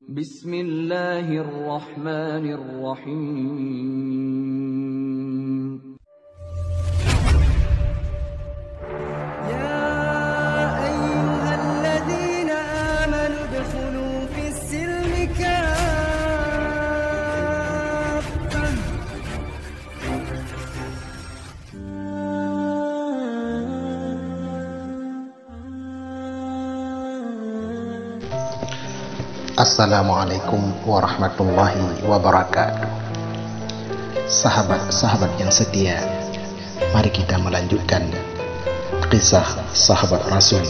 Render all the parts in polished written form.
Bismillahirrahmanirrahim. Ya ayyuhalladzina amanu udkhulu fis-silmi kaffah. Assalamualaikum warahmatullahi wabarakatuh. Sahabat-sahabat yang setia, mari kita melanjutkan kisah sahabat Rasul,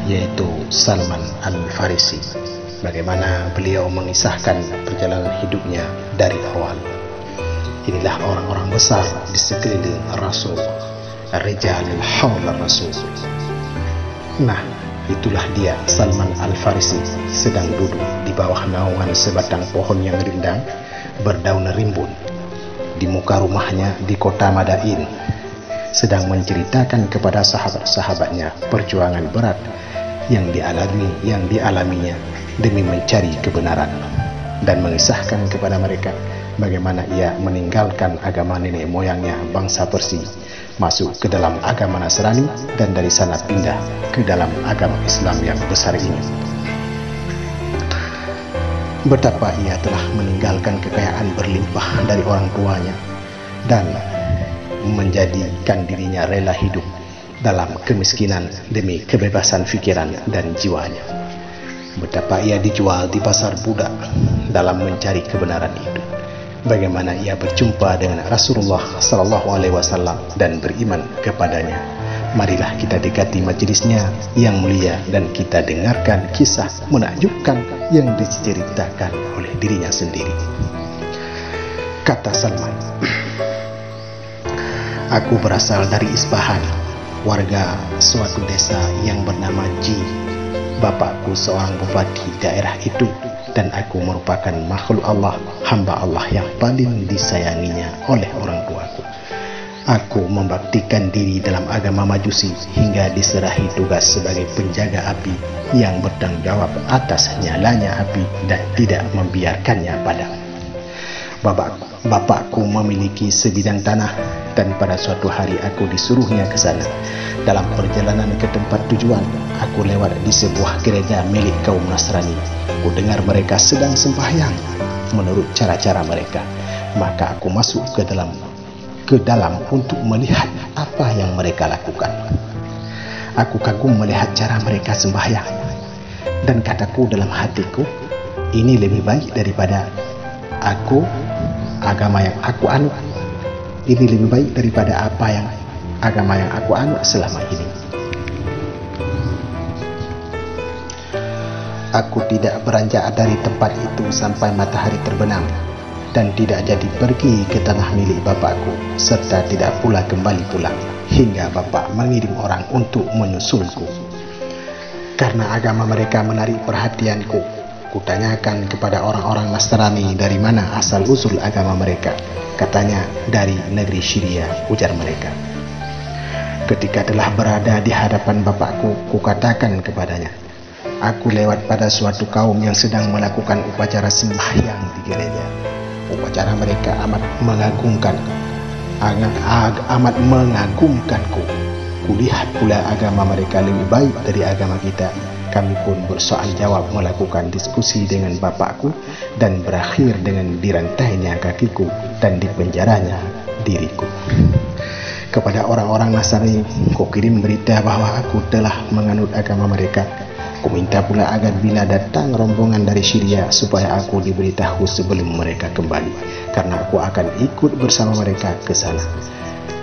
yaitu Salman Al-Farisi. Bagaimana beliau mengisahkan perjalanan hidupnya dari awal. Inilah orang-orang besar di sekeliling Rasul, Rijalul Haula Rasul. Nah, itulah dia Salman Al-Farisi sedang duduk di bawah naungan sebatang pohon yang rindang berdaun rimbun di muka rumahnya di kota Madain, sedang menceritakan kepada sahabat-sahabatnya perjuangan berat yang dialaminya demi mencari kebenaran, dan mengisahkan kepada mereka bagaimana ia meninggalkan agama nenek moyangnya bangsa Persia, masuk ke dalam agama Nasrani, dan dari sana pindah ke dalam agama Islam yang besar ini. Betapa ia telah meninggalkan kekayaan berlimpah dari orang tuanya dan menjadikan dirinya rela hidup dalam kemiskinan demi kebebasan pikiran dan jiwanya. Betapa ia dijual di pasar budak dalam mencari kebenaran itu. Bagaimana ia berjumpa dengan Rasulullah SAW dan beriman kepadanya. Marilah kita dekati majelisnya yang mulia dan kita dengarkan kisah menakjubkan yang diceritakan oleh dirinya sendiri. Kata Salman, "Aku berasal dari Isbahan, warga suatu desa yang bernama Ji. Bapakku seorang bupati daerah itu, dan aku merupakan makhluk Allah, hamba Allah yang paling disayanginya oleh orang tuaku. Aku membaktikan diri dalam agama Majusi hingga diserahi tugas sebagai penjaga api yang bertanggung jawab atas nyalanya api dan tidak membiarkannya padam. Bapakku memiliki sebidang tanah, dan pada suatu hari aku disuruhnya ke sana. Dalam perjalanan ke tempat tujuan, aku lewat di sebuah gereja milik kaum Nasrani. Aku dengar mereka sedang sembahyang menurut cara-cara mereka. Maka aku masuk ke dalam untuk melihat apa yang mereka lakukan. Aku kagum melihat cara mereka sembahyang, dan kataku dalam hatiku, ini lebih baik daripada agama yang aku anut. Ini lebih baik daripada agama yang aku anut selama ini. Aku tidak beranjak dari tempat itu sampai matahari terbenam, dan tidak jadi pergi ke tanah milik bapakku, serta tidak pula kembali pulang hingga bapak mengirim orang untuk menyusulku. Karena agama mereka menarik perhatianku, kutanyakan kepada orang-orang Nasrani dari mana asal usul agama mereka. Katanya dari negeri Syria, ujar mereka. Ketika telah berada di hadapan bapakku, kukatakan kepadanya, aku lewat pada suatu kaum yang sedang melakukan upacara sembahyang di gereja. Upacara mereka amat mengagumkanku. Kulihat pula agama mereka lebih baik dari agama kita. Kami pun bersoal jawab melakukan diskusi dengan bapakku, dan berakhir dengan dirantainya kakiku dan dipenjaranya diriku. Kepada orang-orang Nasrani, ku kirim berita bahwa aku telah menganut agama mereka. Ku minta pula agar bila datang rombongan dari Syria supaya aku diberitahu sebelum mereka kembali, karena aku akan ikut bersama mereka ke sana.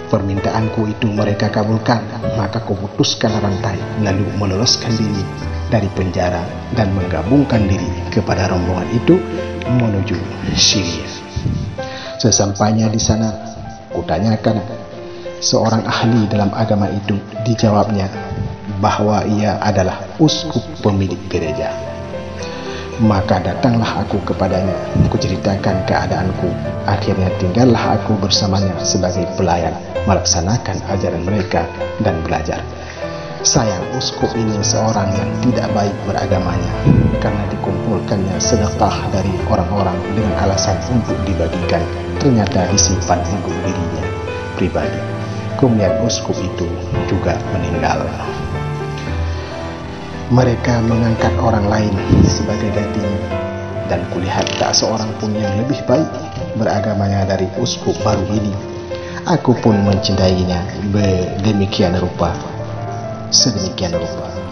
Permintaanku itu mereka kabulkan, maka ku putuskan rantai lalu meloloskan diri dari penjara dan menggabungkan diri kepada rombongan itu menuju Syria. Sesampainya di sana, kutanyakan seorang ahli dalam agama itu. Dijawabnya bahwa ia adalah uskup pemilik gereja. Maka datanglah aku kepadanya, kuceritakan keadaanku. Akhirnya tinggallah aku bersamanya sebagai pelayan, melaksanakan ajaran mereka dan belajar. Sayang, uskup ini seorang yang tidak baik beragamanya, karena dikumpulkannya sedekah dari orang-orang dengan alasan untuk dibagikan, ternyata disimpan untuk dirinya pribadi. Kemudian uskup itu juga meninggal. Mereka mengangkat orang lain sebagai gantinya, dan kulihat tak seorang pun yang lebih baik beragamanya dari uskup baru ini. Aku pun mencintainya sedemikian rupa,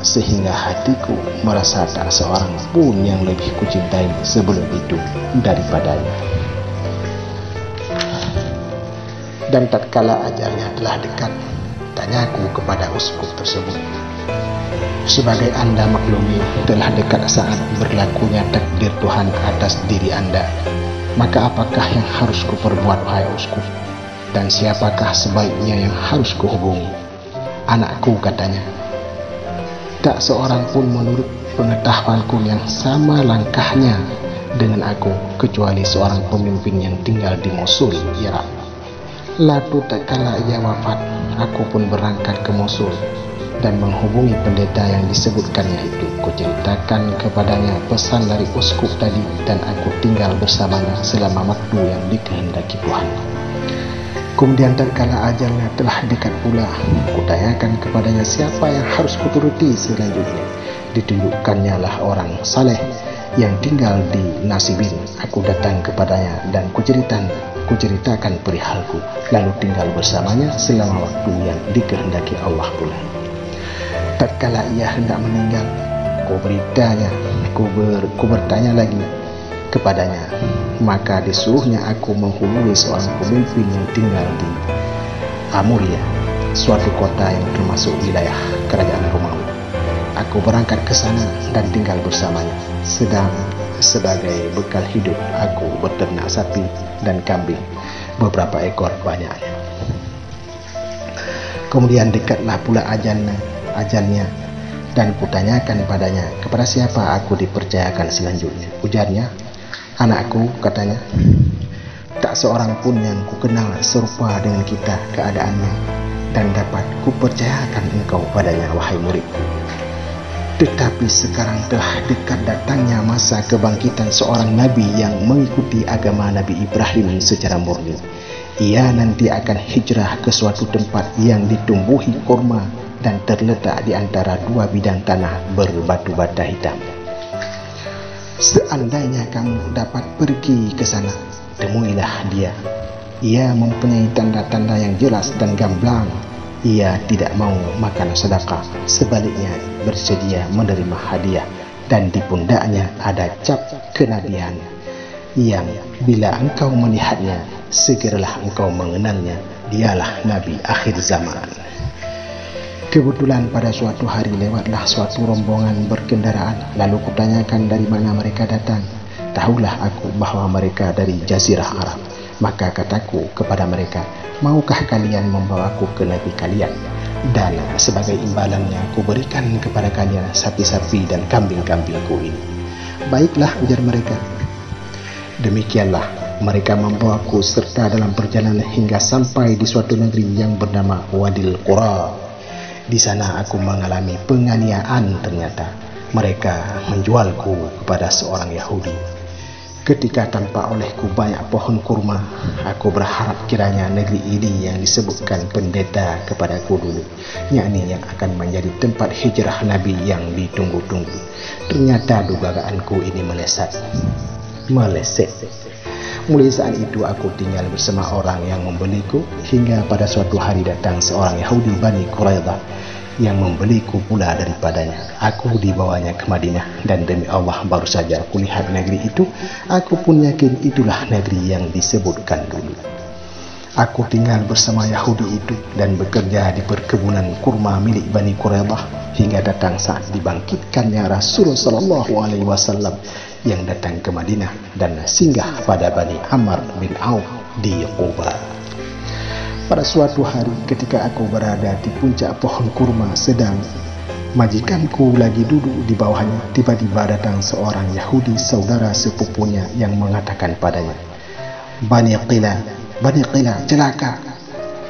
sehingga hatiku merasa tak seorang pun yang lebih kucintai sebelum itu daripadanya. Dan tatkala ajalnya telah dekat, tanyaku kepada uskup tersebut, sebagai Anda maklumi, telah dekat saat berlakunya takdir Tuhan atas diri Anda. Maka apakah yang harus kuperbuat, wahai uskup? Dan siapakah sebaiknya yang harus kuhubungi? Anakku, katanya. Tak seorang pun menurut pengetahuanku yang sama langkahnya dengan aku, kecuali seorang pemimpin yang tinggal di Mosul, Irak. Lalu tatkala ia wafat, aku pun berangkat ke Mosul dan menghubungi pendeta yang disebutkannya itu. Kuceritakan kepadanya pesan dari uskup tadi, dan aku tinggal bersamanya selama waktu yang dikehendaki Tuhan. Kemudian tatkala ajalnya telah dekat pula, kutanyakan kepadanya siapa yang harus kuturuti selanjutnya. Ditunjukkannya lah orang saleh yang tinggal di Nasibin. Aku datang kepadanya dan kuceritakan perihalku, lalu tinggal bersamanya selama waktu yang dikehendaki Allah pula. Tatkala ia hendak meninggal, ku bertanya lagi kepadanya, maka disuruhnya aku menghubungi seorang pemimpin yang tinggal di Amuria, suatu kota yang termasuk wilayah kerajaan Romawi. Aku berangkat ke sana dan tinggal bersamanya. Sedang sebagai bekal hidup, aku beternak sapi dan kambing, beberapa ekor banyaknya. Kemudian dekatlah pula ajalnya, dan kutanyakan padanya, kepada siapa aku dipercayakan selanjutnya. Ujarnya, anakku, katanya, tak seorang pun yang kukenal serupa dengan kita keadaannya, dan dapat kupercayakan engkau padanya, wahai muridku. Tetapi sekarang telah dekat datangnya masa kebangkitan seorang nabi yang mengikuti agama Nabi Ibrahim secara murni. Ia nanti akan hijrah ke suatu tempat yang ditumbuhi kurma dan terletak di antara dua bidang tanah berbatu bata hitam. Seandainya kamu dapat pergi ke sana, temuilah dia. Ia mempunyai tanda-tanda yang jelas dan gamblang. Ia tidak mau makan sedekah, sebaliknya bersedia menerima hadiah, dan di pundaknya ada cap kenabian yang bila engkau melihatnya, segeralah engkau mengenalnya. Dialah Nabi akhir zaman. Kebetulan pada suatu hari lewatlah suatu rombongan berkendaraan, lalu kutanyakan dari mana mereka datang. Tahulah aku bahwa mereka dari Jazirah Arab. Maka kataku kepada mereka, maukah kalian membawaku ke Nabi kalian? Dan sebagai imbalannya aku berikan kepada kalian sapi-sapi dan kambing-kambingku ini. Baiklah, ujar mereka. Demikianlah mereka membawaku serta dalam perjalanan hingga sampai di suatu negeri yang bernama Wadil Qura. Di sana aku mengalami penganiayaan. Ternyata mereka menjualku kepada seorang Yahudi. Ketika tampak olehku banyak pohon kurma, aku berharap kiranya negeri ini yang disebutkan pendeta kepadaku dulu, yakni yang akan menjadi tempat hijrah Nabi yang ditunggu-tunggu. Ternyata dugaanku ini meleset. Mulai saat itu aku tinggal bersama orang yang membeliku, hingga pada suatu hari datang seorang Yahudi Bani Quraidah yang membeliku pula daripadanya. Aku dibawanya ke Madinah, dan demi Allah baru saja aku lihat negeri itu, aku pun yakin itulah negeri yang disebutkan dulu. Aku tinggal bersama Yahudi itu dan bekerja di perkebunan kurma milik Bani Quraidah hingga datang saat dibangkitkannya Rasulullah SAW yang datang ke Madinah dan singgah pada Bani Amr bin Auf di Quba. Pada suatu hari ketika aku berada di puncak pohon kurma sedang majikanku lagi duduk di bawahnya, tiba-tiba datang seorang Yahudi saudara sepupunya yang mengatakan padanya, Bani Qila, celaka.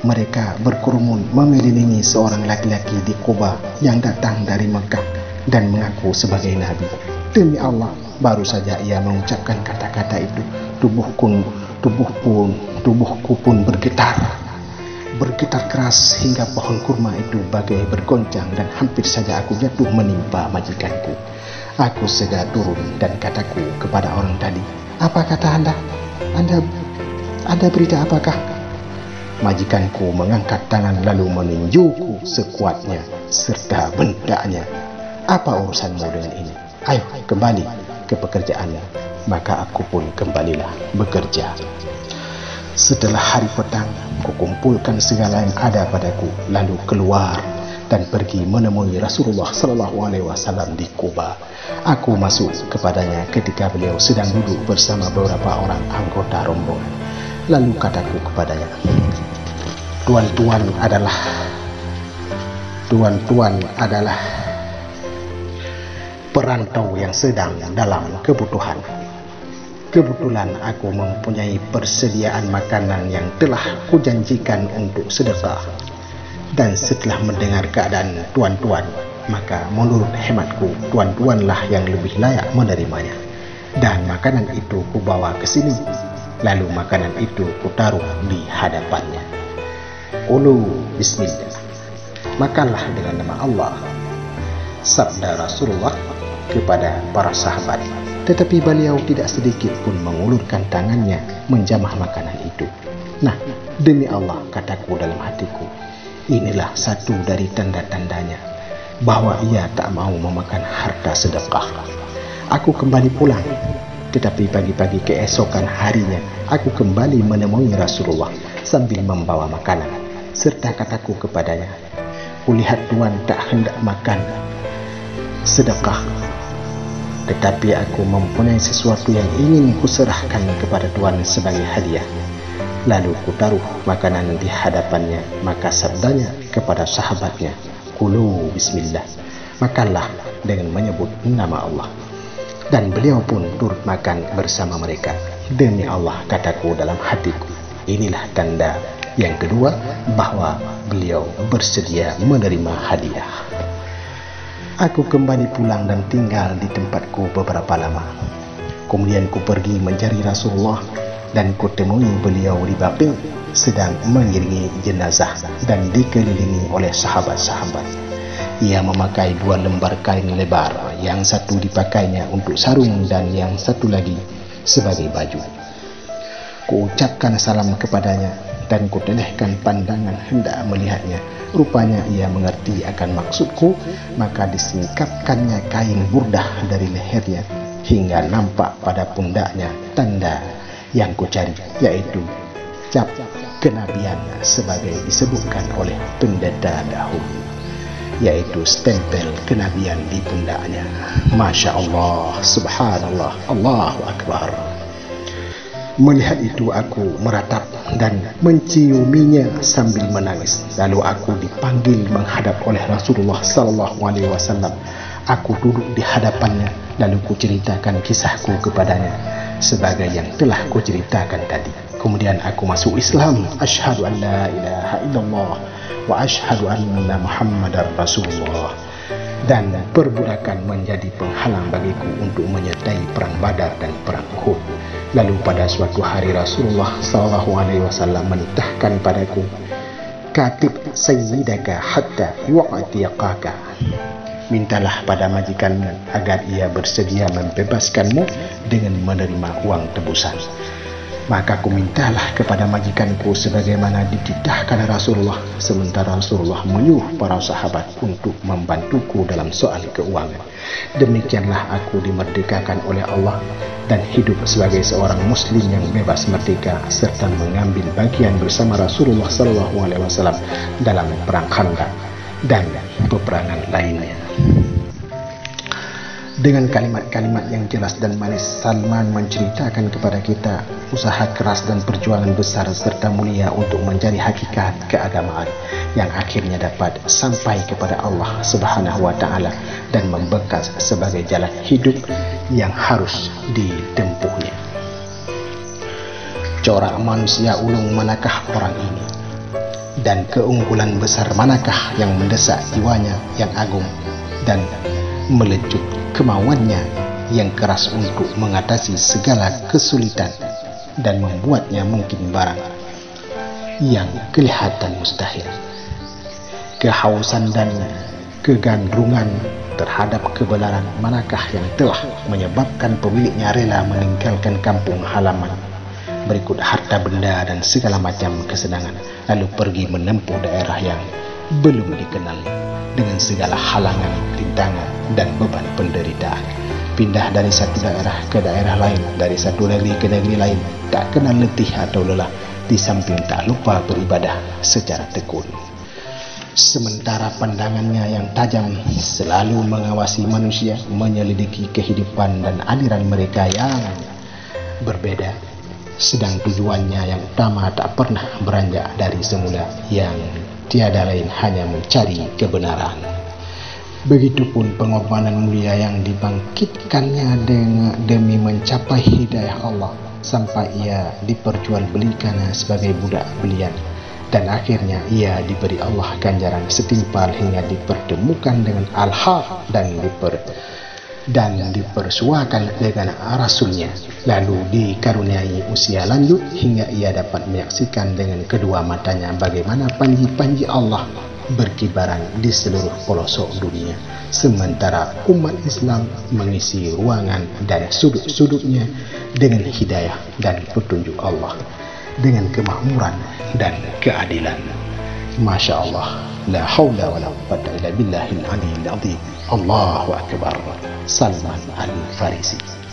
mereka berkerumun mengelilingi seorang laki-laki di Quba yang datang dari Mekah dan mengaku sebagai Nabi. Demi Allah, baru saja ia mengucapkan kata-kata itu, tubuhku pun bergetar keras hingga pohon kurma itu bagai bergoncang dan hampir saja aku jatuh menimpa majikanku. Aku segera turun dan kataku kepada orang tadi, "Apa kata Anda? Ada berita apakah?" Majikanku mengangkat tangan lalu meninjuku sekuatnya serta bendaknya. "Apa urusanmu dengan ini? Ayo kembali ke pekerjaannya." Maka aku pun kembalilah bekerja. Setelah hari petang, kukumpulkan segala yang ada padaku, lalu keluar dan pergi menemui Rasulullah SAW di Quba. Aku masuk kepadanya ketika beliau sedang duduk bersama beberapa orang anggota rombongan. Lalu kataku kepadanya, Tuan-tuan adalah perantau yang sedang dalam kebutuhan. Kebetulan aku mempunyai persediaan makanan yang telah kujanjikan untuk sedekah. Dan setelah mendengar keadaan tuan-tuan, maka menurut hematku, tuan-tuanlah yang lebih layak menerimanya. Dan makanan itu kubawa ke sini. Lalu makanan itu kutaruh di hadapannya. Qulu bismillah. Makanlah dengan nama Allah, sabda Rasulullah kepada para sahabat. Tetapi beliau tidak sedikit pun mengulurkan tangannya menjamah makanan itu. Nah, demi Allah, kataku dalam hatiku, inilah satu dari tanda-tandanya bahwa ia tak mau memakan harta sedekah. Aku kembali pulang, tetapi pagi-pagi keesokan harinya aku kembali menemui Rasulullah sambil membawa makanan, serta kataku kepadanya, kulihat tuan tak hendak makan sedekah, tetapi aku mempunyai sesuatu yang ingin kuserahkan kepada tuan sebagai hadiah. Lalu kutaruh makanan di hadapannya, maka sabdanya kepada sahabatnya, Qulu bismillah, makanlah dengan menyebut nama Allah. Dan beliau pun turut makan bersama mereka. Demi Allah, kataku dalam hatiku, inilah tanda yang kedua bahwa beliau bersedia menerima hadiah. Aku kembali pulang dan tinggal di tempatku beberapa lama. Kemudian ku pergi mencari Rasulullah dan kutemui beliau di Baqi sedang mengiringi jenazah dan dikelilingi oleh sahabat-sahabat. Ia memakai 2 lembar kain lebar, yang satu dipakainya untuk sarung dan yang satu lagi sebagai baju. Ku ucapkan salam kepadanya dan kutelehkan pandangan hendak melihatnya. Rupanya ia mengerti akan maksudku, maka disingkapkannya kain burdah dari lehernya hingga nampak pada pundaknya tanda yang kucari, yaitu cap kenabian sebagai disebutkan oleh pendeta dahulu, yaitu stempel kenabian di pundaknya. Masya Allah, subhanallah, Allahu Akbar. Melihat itu aku meratap dan menciuminya sambil menangis. Lalu aku dipanggil menghadap oleh Rasulullah SAW. Aku duduk di hadapannya, lalu kuceritakan kisahku kepadanya sebagai yang telah kuceritakan tadi. Kemudian aku masuk Islam. Asyhadu an la ilaha illallah wa asyhadu anna Muhammadar Rasulullah. Dan perbudakan menjadi penghalang bagiku untuk menyertai perang Badar dan perang Uhud. Lalu pada suatu hari Rasulullah SAW menitahkan padaku, katib sayyidaka hatta yu'tiyaqaka. Mintalah pada majikanmu agar ia bersedia membebaskanmu dengan menerima uang tebusan. Maka aku mintalah kepada majikanku sebagaimana dititahkan Rasulullah, sementara Rasulullah menyuruh para sahabat untuk membantuku dalam soal keuangan. Demikianlah aku dimerdekakan oleh Allah dan hidup sebagai seorang muslim yang bebas merdeka serta mengambil bagian bersama Rasulullah SAW dalam perang Khandaq dan peperangan lainnya. Dengan kalimat-kalimat yang jelas dan manis, Salman menceritakan kepada kita usaha keras dan perjuangan besar serta mulia untuk mencari hakikat keagamaan yang akhirnya dapat sampai kepada Allah Subhanahu wa Ta'ala dan membekas sebagai jalan hidup yang harus ditempuhnya. Corak manusia ulung manakah orang ini? Dan keunggulan besar manakah yang mendesak jiwanya yang agung dan melecut kemauannya yang keras untuk mengatasi segala kesulitan dan membuatnya mungkin barang yang kelihatan mustahil. Kehausan dan kegandrungan terhadap kebenaran manakah yang telah menyebabkan pemiliknya rela meninggalkan kampung halaman berikut harta benda dan segala macam kesenangan, lalu pergi menempuh daerah yang belum dikenal dengan segala halangan, rintangan dan beban penderitaan. Pindah dari satu daerah ke daerah lain, dari satu negeri ke negeri lain, tak kenal letih atau lelah, di samping tak lupa beribadah secara tekun. Sementara pandangannya yang tajam selalu mengawasi manusia, menyelidiki kehidupan dan aliran mereka yang berbeda, sedang tujuannya yang utama tak pernah beranjak dari semula, yang tiada lain hanya mencari kebenaran. Begitupun pengorbanan mulia yang dibangkitkannya demi mencapai hidayah Allah, sampai ia diperjualbelikan sebagai budak belian. Dan akhirnya ia diberi Allah ganjaran setimpal hingga dipertemukan dengan Al-Haq dan dipersuakan dengan Rasulnya, lalu dikaruniai usia lanjut hingga ia dapat menyaksikan dengan kedua matanya bagaimana panji-panji Allah berkibaran di seluruh pelosok dunia, sementara umat Islam mengisi ruangan dan sudut-sudutnya dengan hidayah dan petunjuk Allah, dengan kemakmuran dan keadilan. Masya Allah, la hawla wa la quwwata illa billahil aliyyil azim. Allahu akbar. Salman Al-Farisi.